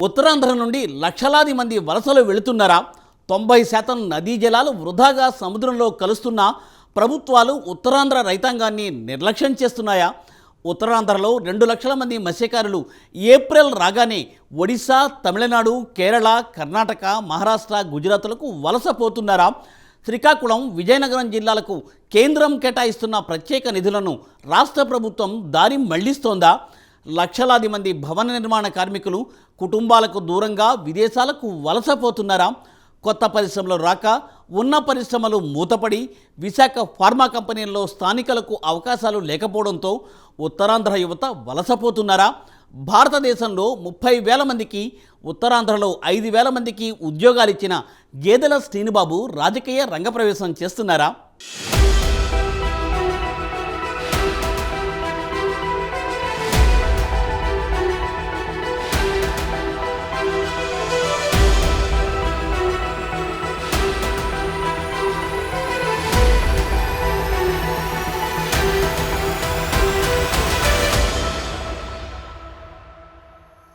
ఉత్తరాంధ్ర నుండి లక్షలాది మంది వలసలు వెళుతున్నారా? 90% నదీ జలాలు వృధాగా సముద్రంలో కలుస్తున్నా ప్రభుత్వాలు ఉత్తరాంధ్ర రైతాంగాన్ని నిర్లక్ష్యం చేస్తున్నాయా? ఉత్తరాంధ్రలో 2 లక్షల మంది మత్స్యకారులు ఏప్రిల్ రాగానే ఒడిశా, తమిళనాడు, కేరళ, కర్ణాటక, మహారాష్ట్ర, గుజరాత్లకు వలస పోతున్నారా? శ్రీకాకుళం, విజయనగరం జిల్లాలకు కేంద్రం కేటాయిస్తున్న ప్రత్యేక నిధులను రాష్ట్ర ప్రభుత్వం దారి మళ్లిస్తోందా? లక్షలాది మంది భవన నిర్మాణ కార్మికులు కుటుంబాలకు దూరంగా విదేశాలకు వలసపోతున్నారా? కొత్త పరిశ్రమలు రాక ఉన్న పరిశ్రమలు మూతపడి విశాఖ ఫార్మా కంపెనీల్లో స్థానికులకు అవకాశాలు లేకపోవడంతో ఉత్తరాంధ్ర యువత వలసపోతున్నారా? భారతదేశంలో 30,000 మందికి, ఉత్తరాంధ్రలో 5,000 మందికి ఉద్యోగాలు ఇచ్చిన గేదెల శ్రీనుబాబు రాజకీయ రంగప్రవేశం చేస్తున్నారా?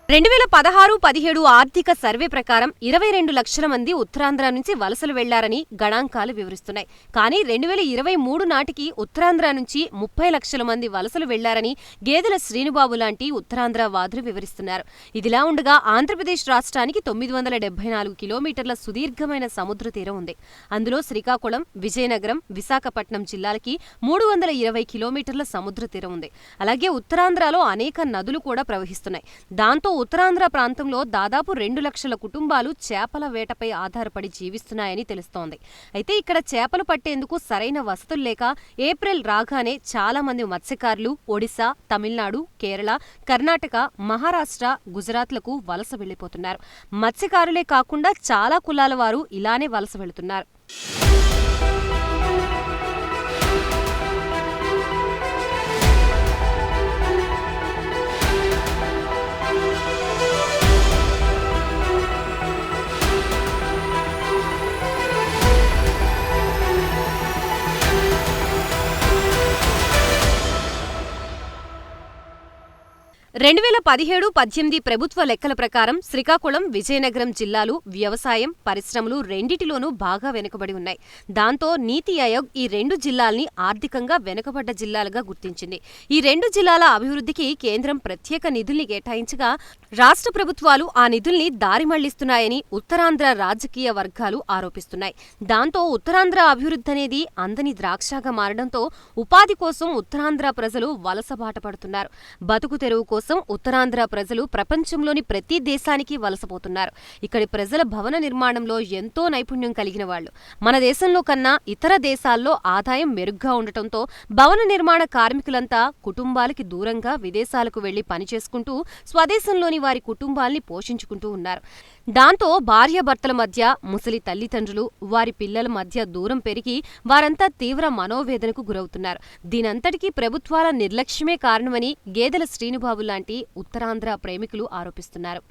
రెండు 2016-17 ఆర్థిక సర్వే ప్రకారం 22 లక్షల మంది ఉత్తరాంధ్ర నుంచి వలసలు వెళ్లారని గణాంకాలు వివరిస్తున్నాయి. కానీ 2023 నాటికి ఉత్తరాంధ్ర నుంచి 30 లక్షల మంది వలసలు వెళ్లారని గేదెల శ్రీనుబాబు లాంటి ఉత్తరాంధ్ర వాదులు వివరిస్తున్నారు. ఇదిలా ఉండగా ఆంధ్రప్రదేశ్ రాష్ట్రానికి 974 కిలోమీటర్ల సుదీర్ఘమైన సముద్ర తీరం ఉంది. అందులో శ్రీకాకుళం, విజయనగరం, విశాఖపట్నం జిల్లాలకి 320 కిలోమీటర్ల సముద్ర తీరం ఉంది. అలాగే ఉత్తరాంధ్రలో అనేక నదులు కూడా ప్రవహిస్తున్నాయి. దాంతో ఉత్తరాంధ్ర ప్రాంతంలో దాదాపు 2 లక్షల కుటుంబాలు చేపల వేటపై ఆధారపడి జీవిస్తున్నాయని తెలుస్తోంది. అయితే ఇక్కడ చేపలు పట్టేందుకు సరైన వసతులు లేక ఏప్రిల్ రాగానే చాలా మంది మత్స్యకారులు ఒడిశా, తమిళనాడు, కేరళ, కర్ణాటక, మహారాష్ట్ర, గుజరాత్లకు వలస వెళ్లిపోతున్నారు. మత్స్యకారులే కాకుండా చాలా కులాల వారు ఇలానే వలస వెళుతున్నారు. రెండు 2017-18 ప్రభుత్వ లెక్కల ప్రకారం శ్రీకాకుళం, విజయనగరం జిల్లాలు వ్యవసాయం, పరిశ్రమలు రెండిటిలోనూ బాగా వెనుకబడి ఉన్నాయి. దాంతో నీతి ఆయోగ్ ఈ 2 జిల్లాల్ని ఆర్థికంగా వెనుకబడ్డ జిల్లాలుగా గుర్తించింది. ఈ 2 జిల్లాల అభివృద్ధికి కేంద్రం ప్రత్యేక నిధుల్ని కేటాయించగా రాష్ట్ర ప్రభుత్వాలు ఆ నిధుల్ని దారి మళ్లిస్తున్నాయని ఉత్తరాంధ్ర రాజకీయ వర్గాలు ఆరోపిస్తున్నాయి. దాంతో ఉత్తరాంధ్ర అభివృద్ధి అనేది అందని ద్రాక్షగా మారడంతో ఉపాధి కోసం ఉత్తరాంధ్ర ప్రజలు వలసబాట పడుతున్నారు. బతుకు తెరువు కోసం ఉత్తరాంధ్ర ప్రజలు ప్రపంచంలోని ప్రతి దేశానికి వలసపోతున్నారు. ఇక్కడి ప్రజల భవన నిర్మాణంలో ఎంతో నైపుణ్యం కలిగిన వాళ్లు. మన దేశంలో కన్నా ఇతర దేశాల్లో ఆదాయం మెరుగ్గా ఉండటంతో భవన నిర్మాణ కార్మికులంతా కుటుంబాలకి దూరంగా విదేశాలకు వెళ్లి పనిచేసుకుంటూ స్వదేశంలోని వారి కుటుంబాల్ని పోషించుకుంటూ ఉన్నారు. దాంతో భార్యాభర్తల మధ్య, ముసలి తల్లిదండ్రులు, వారి పిల్లల మధ్య దూరం పెరిగి వారంతా తీవ్ర మనోవేదనకు గురవుతున్నారు. దీనంతటికీ ప్రభుత్వాల నిర్లక్ష్యమే కారణమని గేదెల శ్రీనుబాబు లాంటి ఉత్తరాంధ్ర ప్రేమికులు ఆరోపిస్తున్నారు.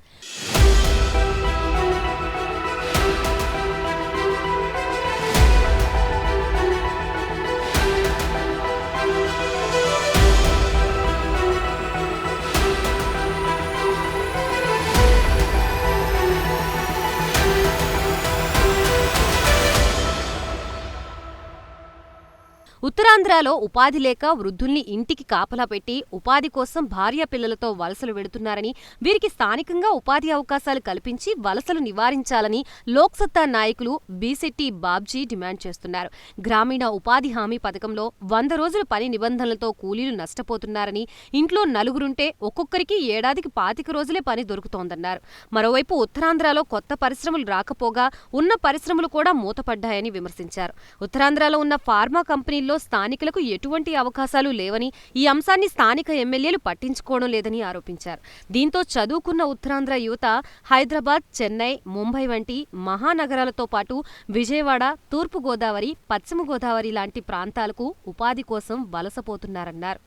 ఉత్తరాంధ్రలో ఉపాధి లేక వృద్ధుల్ని ఇంటికి కాపలా పెట్టి ఉపాధి కోసం భార్య పిల్లలతో వలసలు వెడుతున్నారని, వీరికి స్థానికంగా ఉపాధి అవకాశాలు కల్పించి వలసలు నివారించాలని లోక్సత్తా నాయకులు బీశెట్టి బాబ్జీ డిమాండ్ చేస్తున్నారు. గ్రామీణ ఉపాధి హామీ పథకంలో 100 రోజుల పని నిబంధనలతో కూలీలు నష్టపోతున్నారని, ఇంట్లో నలుగురుంటే ఒక్కొక్కరికి ఏడాదికి 25 రోజులే పని దొరుకుతోందన్నారు. మరోవైపు ఉత్తరాంధ్రలో కొత్త పరిశ్రమలు రాకపోగా ఉన్న పరిశ్రమలు కూడా మూతపడ్డాయని విమర్శించారు. ఉత్తరాంధ్రలో ఉన్న ఫార్మా కంపెనీల్లో స్థానికులకు ఎటువంటి అవకాశాలు లేవని, ఈ అంశాన్ని స్థానిక ఎమ్మెల్యేలు పట్టించుకోవడం లేదని ఆరోపించారు. దీంతో చదువుకున్న ఉత్తరాంధ్ర యువత హైదరాబాద్, చెన్నై, ముంబై వంటి మహానగరాలతో పాటు విజయవాడ, తూర్పు గోదావరి, పశ్చిమ గోదావరి లాంటి ప్రాంతాలకు ఉపాధి కోసం వలసపోతున్నారన్నారు.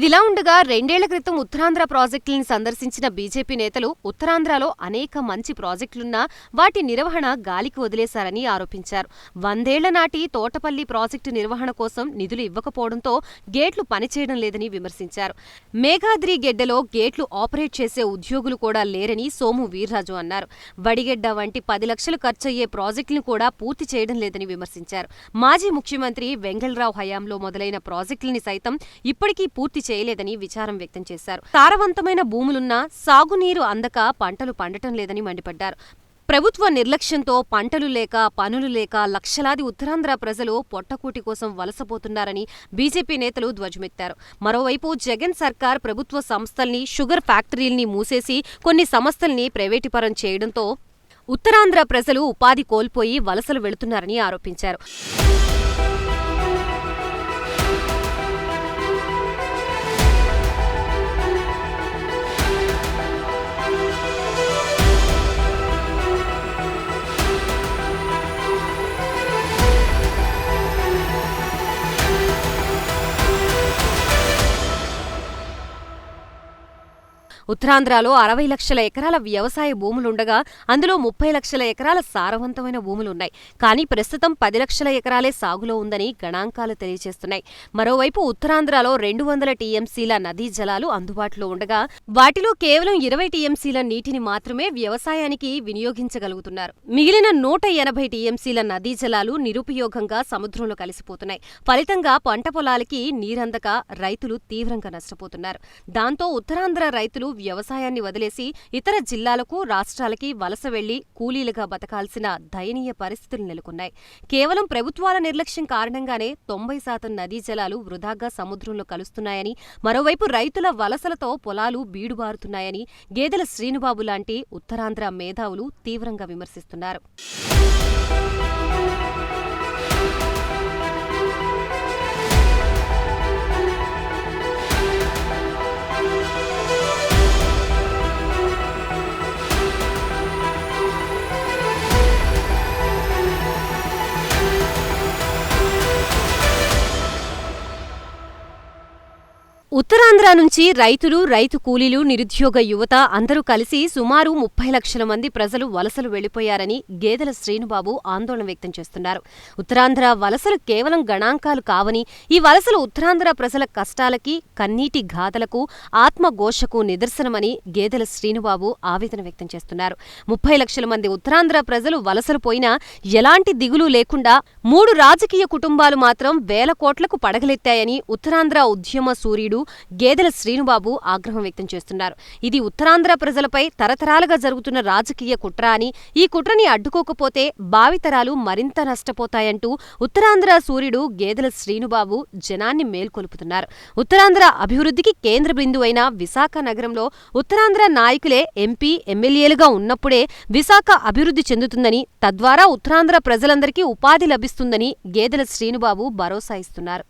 ఇదిలా ఉండగా 2 ఏళ్ల క్రితం ఉత్తరాంధ్ర ప్రాజెక్టులను సందర్శించిన బీజేపీ నేతలు ఉత్తరాంధ్రలో అనేక మంచి ప్రాజెక్టులున్నా వాటి నిర్వహణ గాలికి వదిలేశారని ఆరోపించారు. 100 ఏళ్ల నాటి తోటపల్లి ప్రాజెక్టు నిర్వహణ కోసం నిధులు ఇవ్వకపోవడంతో గేట్లు పనిచేయడం లేదని విమర్శించారు. మేఘాద్రి గెడ్డలో గేట్లు ఆపరేట్ చేసే ఉద్యోగులు కూడా లేరని సోము వీర్రాజు అన్నారు. వడిగెడ్డ వంటి 10 లక్షలు ఖర్చయ్యే ప్రాజెక్టులను కూడా పూర్తి చేయడం లేదని విమర్శించారు. మాజీ ముఖ్యమంత్రి వెంగళరావు హయాంలో మొదలైన ప్రాజెక్టులని సైతం ఇప్పటికీ పూర్తి చేయలేదని విచారం వ్యక్తం చేశారు. సారవంతమైన భూములున్నా సాగునీరు అందక పంటలు పండటం లేదని మండిపడ్డారు. ప్రభుత్వ నిర్లక్ష్యంతో పంటలు లేక పనులు లేక లక్షలాది ఉత్తరాంధ్ర ప్రజలు పొట్టకూటి కోసం వలసపోతున్నారని బీజేపీ నేతలు ధ్వజమెత్తారు. మరోవైపు జగన్ సర్కార్ ప్రభుత్వ సంస్థల్ని, షుగర్ ఫ్యాక్టరీల్ని మూసేసి కొన్ని సంస్థల్ని ప్రైవేటీపరం చేయడంతో ఉత్తరాంధ్ర ప్రజలు ఉపాధి కోల్పోయి వలసలు వెళుతున్నారని ఆరోపించారు. ఉత్తరాంధ్రలో 60 లక్షల ఎకరాల వ్యవసాయ భూములుండగా అందులో 30 లక్షల ఎకరాల సారవంతమైన భూములున్నాయి. కానీ ప్రస్తుతం 10 లక్షల ఎకరాలే సాగులో ఉందని గణాంకాలు తెలియజేస్తున్నాయి. మరోవైపు ఉత్తరాంధ్రలో 200 టీఎంసీల నదీ జలాలు అందుబాటులో ఉండగా వాటిలో కేవలం 20 టీఎంసీల నీటిని మాత్రమే వ్యవసాయానికి వినియోగించగలుగుతున్నారు. మిగిలిన 180 టీఎంసీల నదీ జలాలు నిరుపయోగంగా సముద్రంలో కలిసిపోతున్నాయి. ఫలితంగా పంట పొలాలకి నీరందక రైతులు తీవ్రంగా నష్టపోతున్నారు. దాంతో ఉత్తరాంధ్ర రైతులు వ్యవసాయాన్ని వదిలేసి ఇతర జిల్లాలకు, రాష్ట్రాలకి వలస వెళ్లి కూలీలుగా బతకాల్సిన దయనీయ పరిస్థితులు నెలకొన్నాయి. కేవలం ప్రభుత్వాల నిర్లక్ష్యం కారణంగానే 90% నదీ జలాలు వృధాగా సముద్రంలో కలుస్తున్నాయని, మరోవైపు రైతుల వలసలతో పొలాలు బీడుబారుతున్నాయని గేదెల శ్రీనుబాబు లాంటి ఉత్తరాంధ్ర మేధావులు తీవ్రంగా విమర్శిస్తున్నారు. ఉత్తరాంధ్ర నుంచి రైతులు, రైతు కూలీలు, నిరుద్యోగ యువత అందరూ కలిసి సుమారు 30 లక్షల మంది ప్రజలు వలసలు వెళ్లిపోయారని గేదెల శ్రీనుబాబు ఆందోళన వ్యక్తం చేస్తున్నారు. ఉత్తరాంధ్ర వలసలు కేవలం గణాంకాలు కావని, ఈ వలసలు ఉత్తరాంధ్ర ప్రజల కష్టాలకి, కన్నీటి గాథలకు, ఆత్మఘోషకు నిదర్శనమని గేదెల శ్రీనుబాబు ఆవేదన వ్యక్తం చేస్తున్నారు. 30 లక్షల మంది ఉత్తరాంధ్ర ప్రజలు వలసలు పోయినా ఎలాంటి దిగులు లేకుండా 3 రాజకీయ కుటుంబాలు మాత్రం వేల కోట్లకు పడగలెత్తాయని ఉత్తరాంధ్ర ఉద్యమ సూర్యుడు గేదెల శ్రీనుబాబు ఆగ్రహం వ్యక్తం చేస్తున్నారు. ఇది ఉత్తరాంధ్ర ప్రజలపై తరతరాలుగా జరుగుతున్న రాజకీయ కుట్ర అని, ఈ కుట్రని అడ్డుకోకపోతే భావితరాలు మరింత నష్టపోతాయంటూ ఉత్తరాంధ్ర సూర్యుడు గేదెల శ్రీనుబాబు జనాన్ని మేల్కొలుపుతున్నారు. ఉత్తరాంధ్ర అభివృద్ధికి కేంద్ర బిందువైన విశాఖ నగరంలో ఉత్తరాంధ్ర నాయకులే ఎంపీ, ఎమ్మెల్యేలుగా ఉన్నప్పుడే విశాఖ అభివృద్ధి చెందుతుందని, తద్వారా ఉత్తరాంధ్ర ప్రజలందరికీ ఉపాధి లభిస్తుందని గేదెల శ్రీనుబాబు భరోసా ఇస్తున్నారు.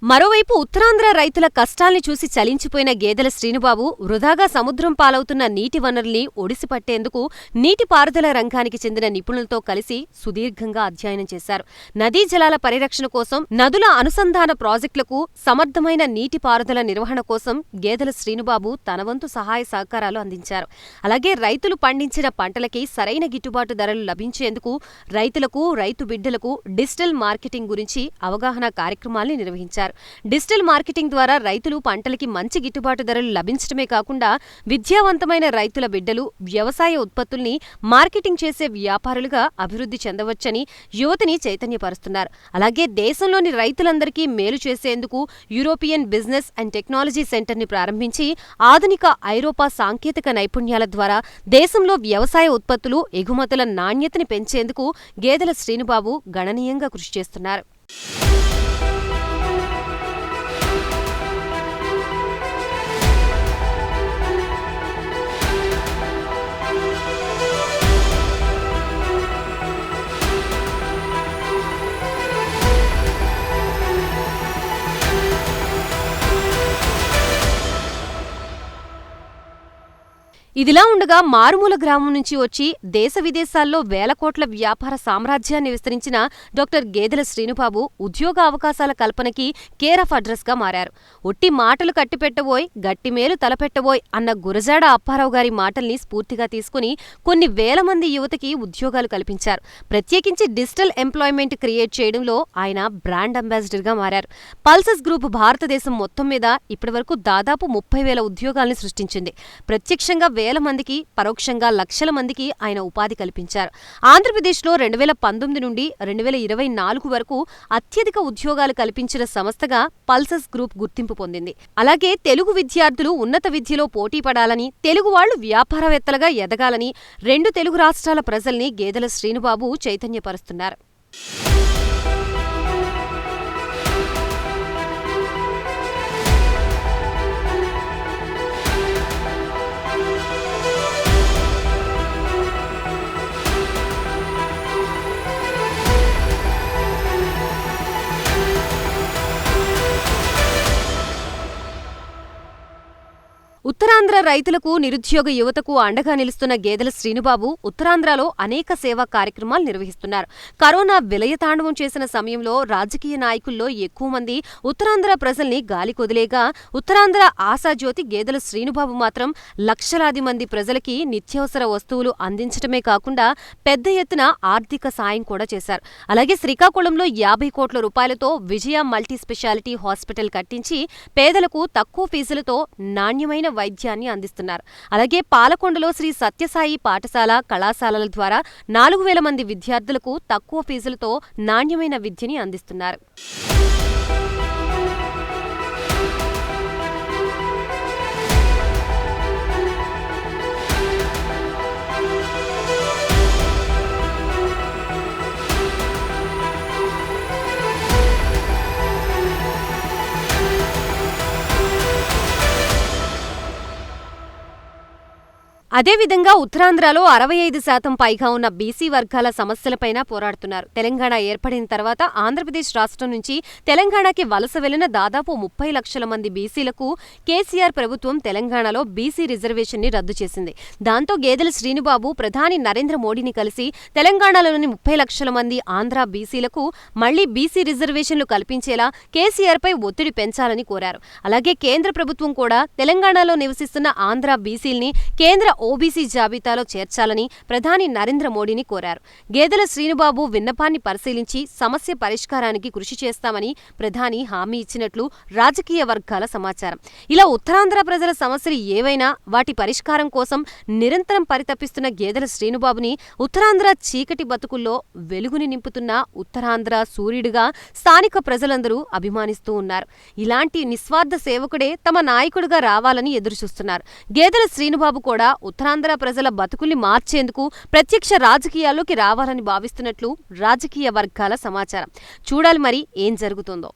మరోవైపు ఉత్తరాంధ్ర రైతుల కష్టాల్ని చూసి చలించిపోయిన గేదెల శ్రీనుబాబు వృధాగా సముద్రం పాలవుతున్న నీటి వనరుల్ని ఒడిసిపట్టేందుకు నీటిపారుదల రంగానికి చెందిన నిపుణులతో కలిసి సుదీర్ఘంగా అధ్యయనం చేశారు. నదీ జలాల పరిరక్షణ కోసం, నదుల అనుసంధాన ప్రాజెక్టులకు, సమర్థమైన నీటిపారుదల నిర్వహణ కోసం గేదెల శ్రీనుబాబు తన వంతు సహాయ సహకారాలు అందించారు. అలాగే రైతులు పండించిన పంటలకి సరైన గిట్టుబాటు ధరలు లభించేందుకు రైతులకు, రైతు బిడ్డలకు డిజిటల్ మార్కెటింగ్ గురించి అవగాహన కార్యక్రమాల్ని నిర్వహించారు. డిజిటల్ మార్కెటింగ్ ద్వారా రైతులు పంటలకి మంచి గిట్టుబాటు ధరలు లభించడమే కాకుండా విద్యావంతమైన రైతుల బిడ్డలు వ్యవసాయ ఉత్పత్తుల్ని మార్కెటింగ్ చేసే వ్యాపారులుగా అభివృద్ధి చెందవచ్చని యువతని చైతన్యపరుస్తున్నారు. అలాగే దేశంలోని రైతులందరికీ మేలు చేసేందుకు యూరోపియన్ బిజినెస్ అండ్ టెక్నాలజీ సెంటర్ని ప్రారంభించి ఆధునిక ఐరోపా సాంకేతిక నైపుణ్యాల ద్వారా దేశంలో వ్యవసాయ ఉత్పత్తులు, ఎగుమతుల నాణ్యతని పెంచేందుకు గేదెల శ్రీనుబాబు గణనీయంగా కృషి చేస్తున్నారు. ఇదిలా ఉండగా మారుమూల గ్రామం నుంచి వచ్చి దేశ విదేశాల్లో వేల కోట్ల వ్యాపార సామ్రాజ్యాన్ని విస్తరించిన డాక్టర్ గేదెల శ్రీనుబాబు ఉద్యోగ అవకాశాల కల్పనకి కేర్ ఆఫ్ అడ్రస్ గా మారారు. ఒట్టి మాటలు కట్టిపెట్టబోయ్ గట్టిమేలు తలపెట్టబోయ్ అన్న గురజాడ అప్పారావు గారి మాటల్ని స్ఫూర్తిగా తీసుకుని కొన్ని వేల మంది యువతకి ఉద్యోగాలు కల్పించారు. ప్రత్యేకించి డిజిటల్ ఎంప్లాయ్మెంట్ క్రియేట్ చేయడంలో ఆయన బ్రాండ్ అంబాసిడర్ గా మారారు. పల్సస్ గ్రూప్ భారతదేశం మొత్తం మీద ఇప్పటివరకు దాదాపు 30,000 ఉద్యోగాల్ని సృష్టించింది. ప్రత్యక్షంగా వేల మందికి, పరోక్షంగా లక్షల మందికి ఆయన ఉపాధి కల్పించారు. ఆంధ్రప్రదేశ్లో 2019 నుండి 2024 వరకు అత్యధిక ఉద్యోగాలు కల్పించిన సంస్థగా పల్సస్ గ్రూప్ గుర్తింపు పొందింది. అలాగే తెలుగు విద్యార్థులు ఉన్నత విద్యలో పోటీ పడాలని, తెలుగు వాళ్లు వ్యాపారవేత్తలుగా ఎదగాలని 2 తెలుగు రాష్ట్రాల ప్రజల్ని గేదెల శ్రీనుబాబు చైతన్యపరుస్తున్నారు. ఉత్తరాంధ్ర రైతులకు, నిరుద్యోగ యువతకు అండగా నిలుస్తున్న గేదెల శ్రీనుబాబు ఉత్తరాంధ్రలో అనేక సేవా కార్యక్రమాలు నిర్వహిస్తున్నారు. కరోనా విలయతాండవం చేసిన సమయంలో రాజకీయ నాయకుల్లో ఎక్కువ మంది ఉత్తరాంధ్ర ప్రజల్ని గాలికొదిలేగా ఉత్తరాంధ్ర ఆశాజ్యోతి గేదెల శ్రీనుబాబు మాత్రం లక్షలాది మంది ప్రజలకి నిత్యావసర వస్తువులు అందించడమే కాకుండా పెద్ద ఎత్తున ఆర్థిక సాయం కూడా చేశారు. అలాగే శ్రీకాకుళంలో 50 కోట్ల రూపాయలతో విజయ మల్టీ స్పెషాలిటీ హాస్పిటల్ కట్టించి పేదలకు తక్కువ ఫీజులతో నాణ్యమైన వైద్యాన్ని అందిస్తున్నారు. అలాగే పాలకొండలో శ్రీ సత్యసాయి పాఠశాల, కళాశాలల ద్వారా 4,000 మంది విద్యార్థులకు తక్కువ ఫీజులతో నాణ్యమైన విద్యని అందిస్తున్నారు. అదేవిధంగా ఉత్తరాంధ్రలో 65% పైగా ఉన్న బీసీ వర్గాల సమస్యలపైన పోరాడుతున్నారు. తెలంగాణ ఏర్పడిన తర్వాత ఆంధ్రప్రదేశ్ రాష్ట్రం నుంచి తెలంగాణకి వలస వెళ్లిన దాదాపు 30 లక్షల మంది బీసీలకు కేసీఆర్ ప్రభుత్వం తెలంగాణలో బీసీ రిజర్వేషన్ ని రద్దు చేసింది. దాంతో గేదెల శ్రీనుబాబు ప్రధాని నరేంద్ర మోడీని కలిసి తెలంగాణలోని 30 లక్షల మంది ఆంధ్ర బీసీలకు మళ్లీ బీసీ రిజర్వేషన్లు కల్పించేలా కేసీఆర్ పై ఒత్తిడి పెంచాలని కోరారు. అలాగే కేంద్ర ప్రభుత్వం కూడా తెలంగాణలో నివసిస్తున్న ఆంధ్ర బీసీల్ని కేంద్ర ఓబీసీ జాబితాలో చేర్చాలని ప్రధాని నరేంద్ర మోడీని కోరారు. గేదెల శ్రీనుబాబు విన్నపాన్ని పరిశీలించి సమస్య పరిష్కారానికి కృషి చేస్తామని ప్రధాని హామీ ఇచ్చినట్లు రాజకీయ వర్గాల సమాచారం. ఇలా ఉత్తరాంధ్ర ప్రజల సమస్యలు ఏవైనా వాటి పరిష్కారం కోసం నిరంతరం పరితపిస్తున్న గేదెల శ్రీనుబాబుని ఉత్తరాంధ్ర చీకటి బతుకుల్లో వెలుగుని నింపుతున్న ఉత్తరాంధ్ర సూర్యుడిగా స్థానిక ప్రజలందరూ అభిమానిస్తూ ఉన్నారు. ఇలాంటి నిస్వార్థ సేవకుడే తమ నాయకుడిగా రావాలని ఎదురుచూస్తున్నారు. గేదెల శ్రీనుబాబు కూడా ఉత్తరాంధ్ర ప్రజల బతుకుల్ని మార్చేందుకు ప్రత్యక్ష రాజకీయాల్లోకి రావాలని భావిస్తున్నట్లు రాజకీయ వర్గాల సమాచారం. చూడాలి మరి ఏం జరుగుతుందో.